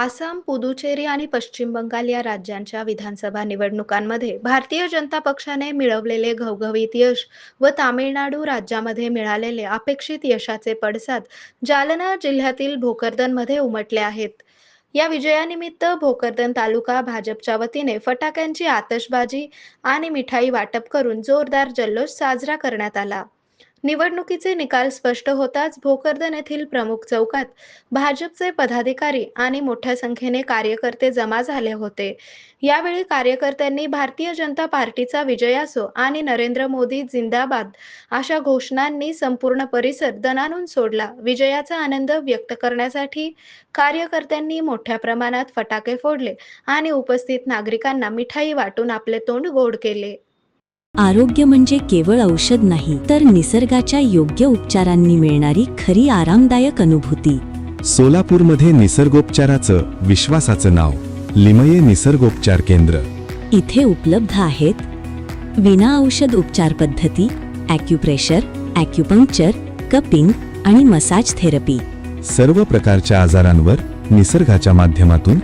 आसाम, पुदुचेरी आणि पश्चिम बंगाल या राज्यांच्या विधानसभा निवडणुकांमध्ये भारतीय जनता पक्षाने मिळवलेले घवघवीत यश व तामिळनाडू राज्यामध्ये मिळालेले अपेक्षित यशाचे पडसाद जालना जिल्ह्यातील भोकरदनमध्ये उमटले आहेत. या विजयानिमित्त भोकरदन तालुका भाजपच्या वतीने फटाक्यांची आतषबाजी आणि मिठाई वाटप करून जोरदार जल्लोष साजरा करण्यात आला. निवडणुकीचे निकाल स्पष्ट होताच भोकरदन येथील प्रमुख चौकात भाजपचे पदाधिकारी आणि मोठ्या संख्येने कार्यकर्ते जमा झाले होते. यावेळी कार्यकर्त्यांनी भारतीय जनता पार्टीचा विजय असो आणि नरेंद्र मोदी जिंदाबाद अशा घोषणांनी संपूर्ण परिसर दणाणून सोडला. विजयाचा आनंद व्यक्त करण्यासाठी कार्यकर्त्यांनी मोठ्या प्रमाणात फटाके फोडले आणि उपस्थित नागरिकांना मिठाई वाटून आपले तोंड गोड केले. आरोग्य म्हणजे केवळ औषध नाही, तर निसर्गाच्या योग्य उपचारांनी मिळणारी खरी आरामदायक अनुभूती. सोलापूरमध्ये निसर्गोपचाराचं विश्वासाचं नाव लिमये निसर्गोपचार केंद्र. इथे उपलब्ध आहेत विना औषध उपचार पद्धती, ॲक्युप्रेशर, ॲक्युपंक्चर, कपिंग आणि मसाज थेरपी. सर्व प्रकारच्या आजारांवर निसर्गाच्या माध्यमातून